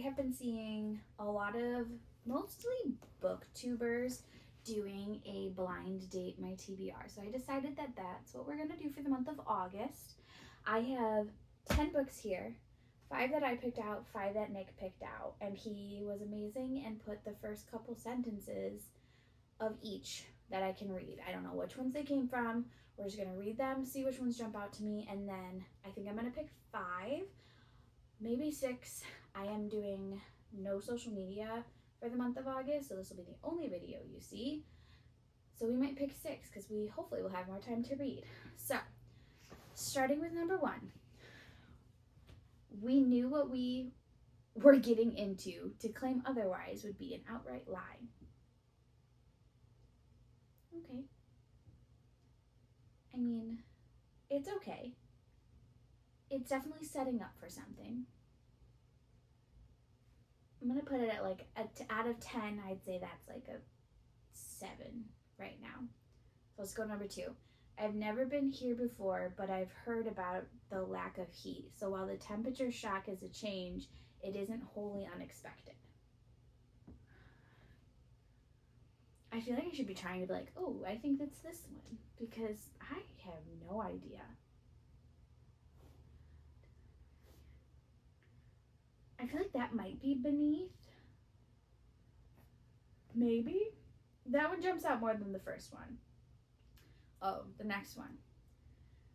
have been seeing a lot of mostly booktubers doing a blind date my TBR. So I decided that that's what we're going to do for the month of August. I have 10 books here, 5 that I picked out, 5 that Nick picked out, and he was amazing and put the first couple sentences of each that I can read. I don't know which ones they came from. We're just going to read them, see which ones jump out to me, and then I think I'm going to pick 5, maybe 6. I am doing no social media for the month of August, so this will be the only video you see. So we might pick 6 because we hopefully will have more time to read. So, starting with number 1. We knew what we were getting into. To claim otherwise would be an outright lie. Okay. I mean, it's okay. It's definitely setting up for something. I'm going to put it at like, out of 10, I'd say that's like a 7 right now. So let's go number 2. I've never been here before, but I've heard about the lack of heat. So while the temperature shock is a change, it isn't wholly unexpected. I feel like I should be trying to be like, oh, I think that's this one, because I have no idea. I feel like that might be beneath. Maybe. That one jumps out more than the first one. Oh, the next one.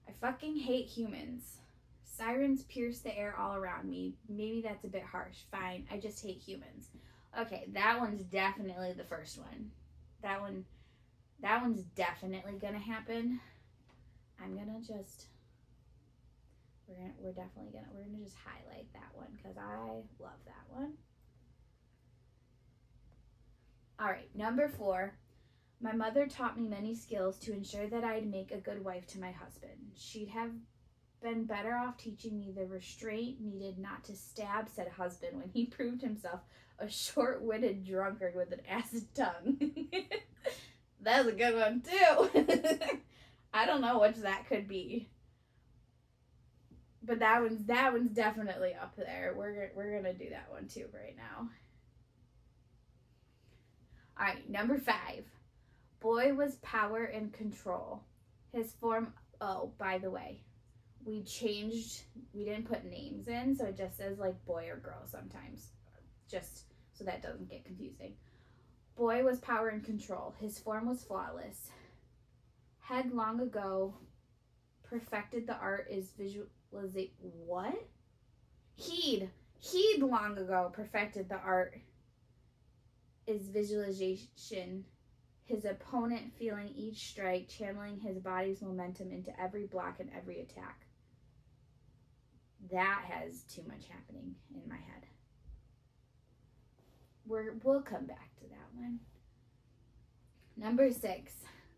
I fucking hate humans. Sirens pierce the air all around me. Maybe that's a bit harsh. Fine, I just hate humans. Okay, that one's definitely the first one. That one's definitely gonna happen. I'm gonna just, we're gonna just highlight that one because I love that one. All right, number 4. My mother taught me many skills to ensure that I'd make a good wife to my husband. She'd have been better off teaching me the restraint needed not to stab said husband when he proved himself a short-witted drunkard with an acid tongue. That's a good one, too. I don't know which that could be. But that one's definitely up there. We're gonna do that one, too, right now. All right, number 5. Boy was power and control. His form, oh, by the way, we didn't put names in, so it just says like boy or girl sometimes, just so that doesn't get confusing. Boy was power and control. His form was flawless. Had long ago perfected the art is visualization. What? He'd long ago perfected the art is visualization. His opponent feeling each strike, channeling his body's momentum into every block and every attack. That has too much happening in my head. We'll come back to that one. Number 6.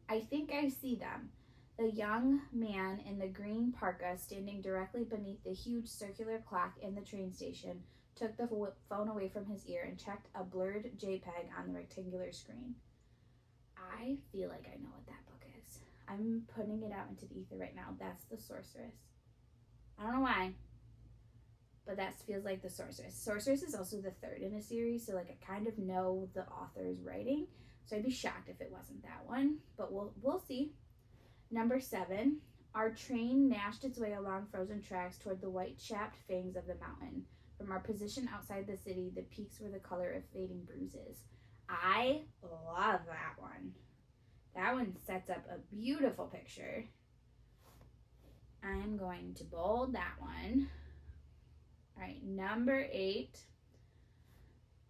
I think I see them. The young man in the green parka standing directly beneath the huge circular clock in the train station took the phone away from his ear and checked a blurred JPEG on the rectangular screen. I feel like I know what that book is. I'm putting it out into the ether right now. That's The Sorceress. I don't know why, but that feels like The Sorceress. Sorceress is also the 3rd in a series, so like I kind of know the author's writing, so I'd be shocked if it wasn't that one, but we'll see. Number 7. Our train mashed its way along frozen tracks toward the white-chapped fangs of the mountain. From our position outside the city, the peaks were the color of fading bruises. I love that one. That one sets up a beautiful picture. I'm going to bold that one. All right, number 8.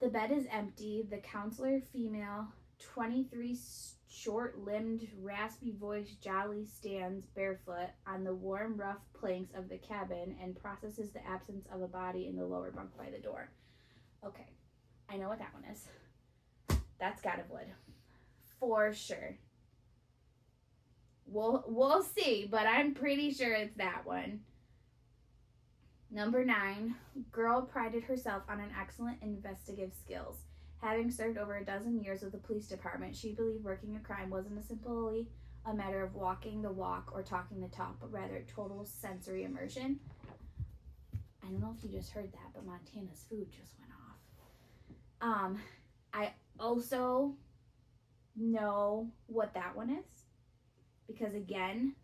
The bed is empty. The counselor, female, 23, short-limbed, raspy-voiced Jolly stands barefoot on the warm, rough planks of the cabin and processes the absence of a body in the lower bunk by the door. Okay, I know what that one is. That's God of Wood. For sure. We'll see, but I'm pretty sure it's that one. Number 9. Girl prided herself on an excellent investigative skills. Having served over a dozen years with the police department, she believed working a crime wasn't simply a matter of walking the walk or talking the talk, but rather total sensory immersion. I don't know if you just heard that, but Montana's food just went off. I also know what that one is because, again,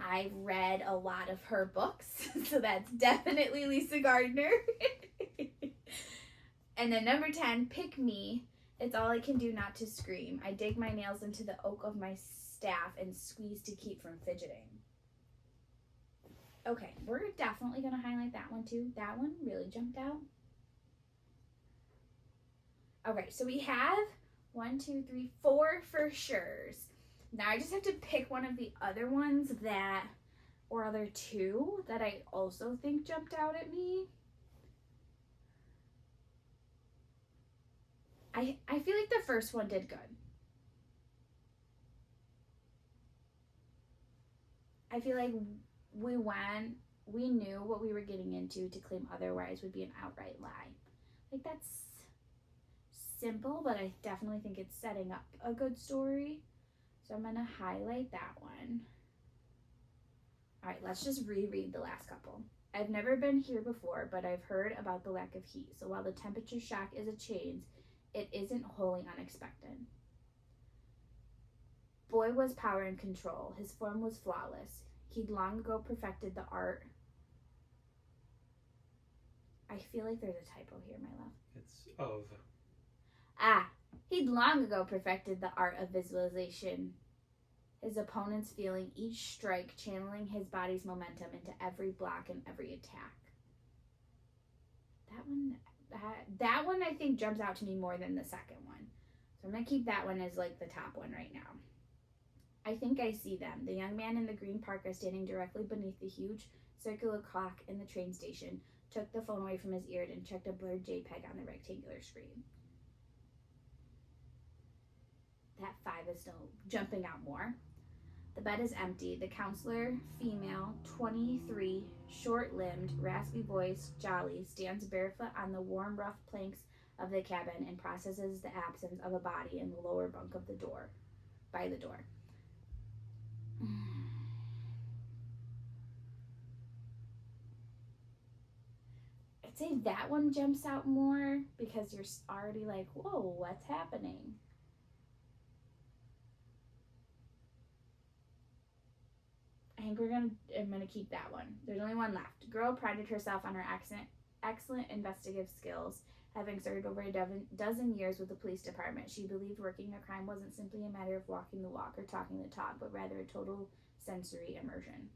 I've read a lot of her books, so that's definitely Lisa Gardner. And then number 10, Pick Me. It's all I can do not to scream. I dig my nails into the oak of my staff and squeeze to keep from fidgeting. Okay, we're definitely going to highlight that one too. That one really jumped out. Okay, so we have 1, 2, 3, 4 for sure's. Now I just have to pick one of the other ones that, or other two that I also think jumped out at me. I feel like the first one did good. I feel like we knew what we were getting into. To claim otherwise would be an outright lie. Like, that's simple, but I definitely think it's setting up a good story. So I'm going to highlight that one. All right, let's just reread the last couple. I've never been here before, but I've heard about the lack of heat. So while the temperature shock is a change, it isn't wholly unexpected. Boy was power and control. His form was flawless. He'd long ago perfected the art. I feel like there's a typo here, my love. It's of. He'd long ago perfected the art of visualization. His opponents feeling each strike, channeling his body's momentum into every block and every attack. That one I think jumps out to me more than the second one. So I'm going to keep that one as like the top one right now. I think I see them. The young man in the green parka standing directly beneath the huge circular clock in the train station took the phone away from his ear and checked a blurred JPEG on the rectangular screen. That 5 is still jumping out more. The bed is empty. The counselor, female, 23, short-limbed, raspy voice, jolly, stands barefoot on the warm, rough planks of the cabin and processes the absence of a body in the lower bunk of the door, by the door. I'd say that one jumps out more because you're already like, whoa, what's happening? I think I'm gonna keep that one. There's only one left. Girl prided herself on her excellent investigative skills. Having served over a dozen years with the police department, she believed working a crime wasn't simply a matter of walking the walk or talking the talk, but rather a total sensory immersion.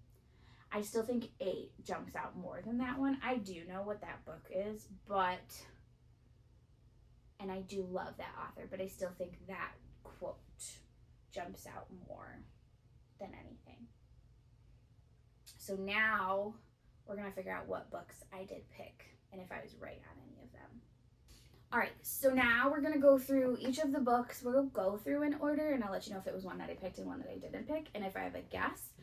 I still think 8 jumps out more than that one. I do know what that book is, and I do love that author, but I still think that quote jumps out more than anything. So now we're going to figure out what books I did pick and if I was right on any of them. All right, so now we're going to go through each of the books. We'll go through in order, and I'll let you know if it was one that I picked and one that I didn't pick, and if I have a guess.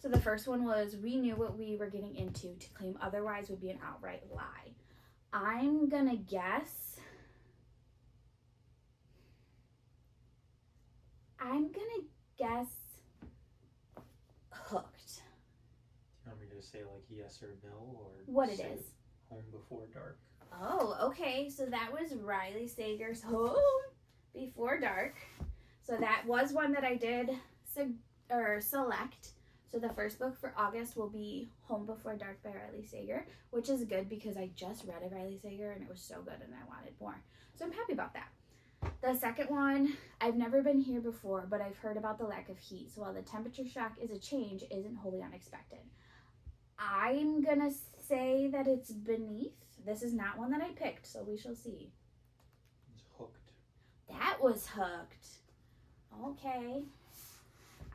So the first one was we knew what we were getting into. To claim otherwise would be an outright lie. I'm going to guess. Hooked. Do you want me to say like yes or no, or what it is? Home Before Dark. Oh, okay. So that was Riley Sager's Home Before Dark. So that was one that I did select. So the first book for August will be Home Before Dark by Riley Sager, which is good because I just read a Riley Sager and it was so good and I wanted more. So I'm happy about that. The second one, I've never been here before, but I've heard about the lack of heat. So while the temperature shock is a change, it isn't wholly unexpected. I'm going to say that it's Beneath. This is not one that I picked, so we shall see. It's Hooked. That was Hooked. Okay.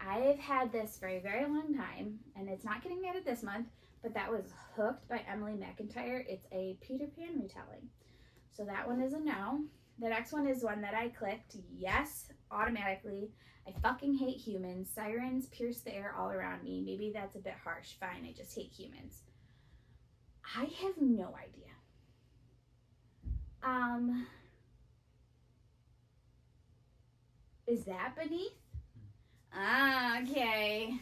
I've had this for a very long time, and it's not getting added this month, but that was Hooked by Emily McIntyre. It's a Peter Pan retelling. So that one is a no. The next one is one that I clicked yes automatically. I fucking hate humans. Sirens pierce the air all around me. Maybe that's a bit harsh. Fine, I just hate humans. I have no idea. Is that Beneath? Okay.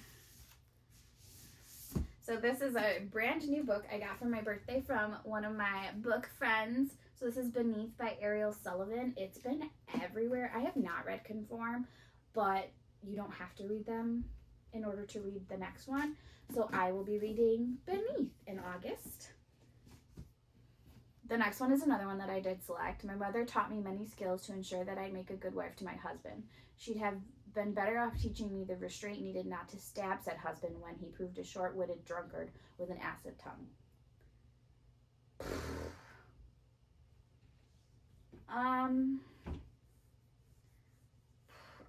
So this is a brand new book I got for my birthday from one of my book friends. So this is Beneath by Ariel Sullivan. It's been everywhere. I have not read Conform, but you don't have to read them in order to read the next one. So I will be reading Beneath in August. The next one is another one that I did select. My mother taught me many skills to ensure that I'd make a good wife to my husband. She'd have been better off teaching me the restraint needed not to stab said husband when he proved a short-witted drunkard with an acid tongue. I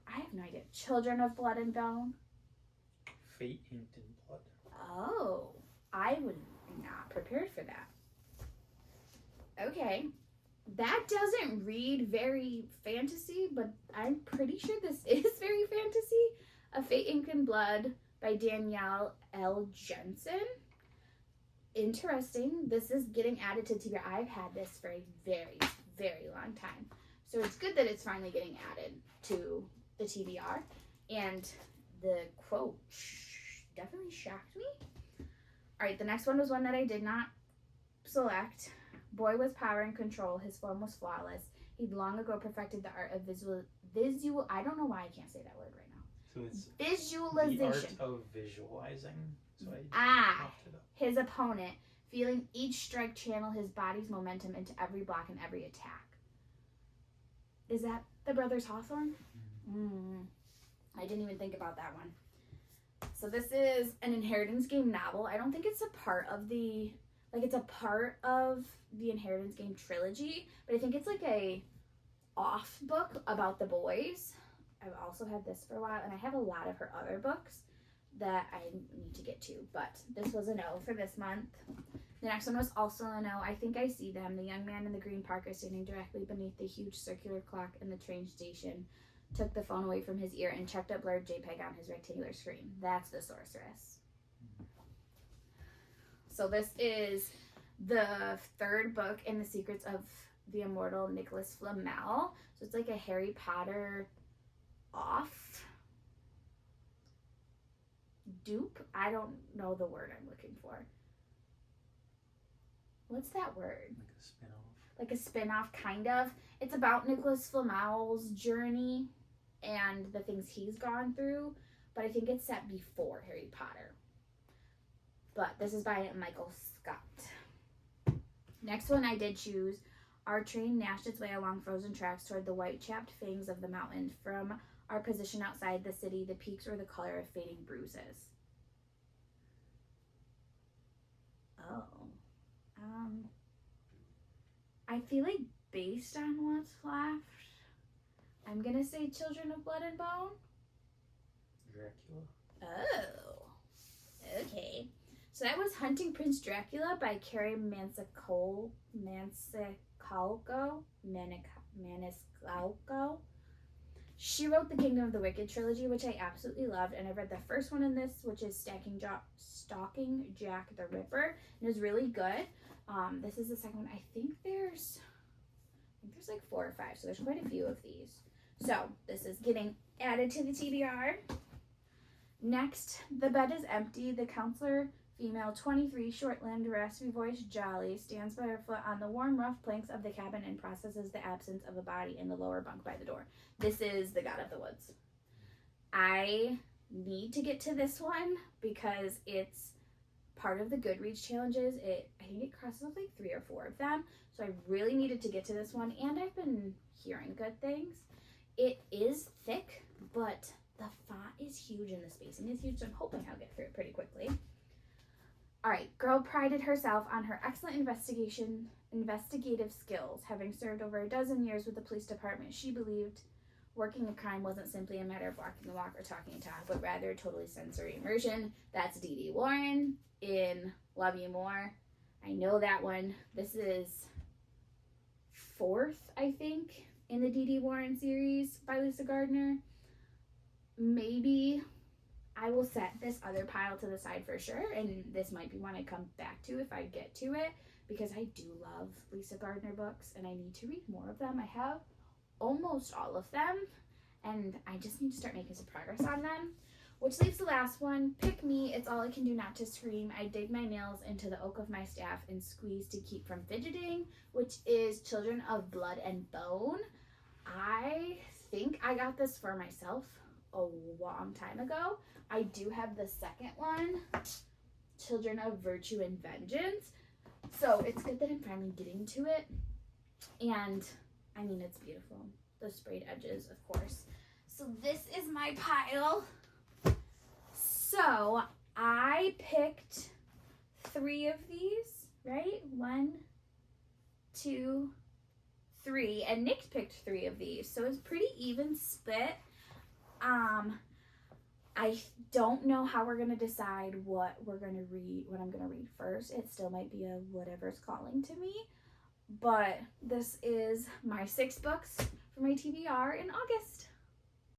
have no idea. Children of Blood and Bone. Fate Inked in Blood. Oh, I was not prepared for that. Okay, that doesn't read very fantasy, but I'm pretty sure this is very fantasy. A Fate Inked in Blood by Danielle L. Jensen. Interesting. This is getting added to TBR. I've had this for a very, very long time. So it's good that it's finally getting added to the TBR. And the quote definitely shocked me. All right, the next one was one that I did not select. Boy was power and control. His form was flawless. He'd long ago perfected the art of visual. I don't know why I can't say that word right now. So it's Visualization. the art of visualizing. So I looked it up. His opponent, feeling each strike channel his body's momentum into every block and every attack. Is that the Brothers Hawthorne? I didn't even think about that one. So this is an Inheritance Game novel. I don't think it's a part of the, it's a part of the Inheritance Game trilogy, but I think it's like a off book about the boys. I've also had this for a while, and I have a lot of her other books that I need to get to, but this was a no for this month. The next one was also a no. I think I see them. The young man in the green parka standing directly beneath the huge circular clock in the train station took the phone away from his ear and checked a blurred JPEG on his rectangular screen. That's the sorceress. So this is the third book in the Secrets of the Immortal Nicholas Flamel. So it's like a Harry Potter off dupe. I don't know the word I'm looking for. What's that word? Like a spin-off. Like a spin-off, kind of. It's about Nicholas Flamel's journey and the things he's gone through, but I think it's set before Harry Potter. But this is by Michael Scott. Next one I did choose. Our train dashed its way along frozen tracks toward the white-chapped fangs of the mountain. From our position outside the city, the peaks were the color of fading bruises. Oh. I feel like based on what's left, I'm gonna say Children of Blood and Bone. Dracula. Oh. Okay. So that was Hunting Prince Dracula by Carrie Maniscalco. She wrote the Kingdom of the Wicked trilogy, which I absolutely loved, and I read the first one in this, which is Stalking Jack the Ripper, and it was really good. This is the second one. I think there's like 4 or 5, so there's quite a few of these. So this is getting added to the TBR. Next, The Bed is Empty. The counselor, female, 23, short-limbed, raspy-voiced Jolly, stands by her foot on the warm, rough planks of the cabin and processes the absence of a body in the lower bunk by the door. This is The God of the Woods. I need to get to this one because it's part of the Goodreads challenges. I think it crosses up like 3 or 4 of them. So I really needed to get to this one, and I've been hearing good things. It is thick, but the font is huge and the spacing is huge, so I'm hoping I'll get through it pretty quickly. All right, girl prided herself on her excellent investigative skills. Having served over a dozen years with the police department, she believed working a crime wasn't simply a matter of walking the walk or talking a talk, but rather totally sensory immersion. That's Dee Warren in Love You More. I know that one. This is 4th, I think, in the Dee Warren series by Lisa Gardner. Maybe I will set this other pile to the side for sure, and this might be one I come back to if I get to it, because I do love Lisa Gardner books, and I need to read more of them. I have almost all of them, and I just need to start making some progress on them. which leaves the last one. Pick me, it's all I can do not to scream. I dig my nails into the oak of my staff and squeeze to keep from fidgeting, which is Children of Blood and Bone. I think I got this for myself a long time ago. I do have the second one, Children of Virtue and Vengeance. So it's good that I'm finally getting to it. And I mean, it's beautiful. The sprayed edges, of course. So this is my pile. So I picked 3 of these, right? 1, 2, 3. And Nick picked 3 of these. So it's pretty even split. I don't know how we're going to decide what I'm going to read first. It still might be a whatever's calling to me. But this is my 6 books for my TBR in August.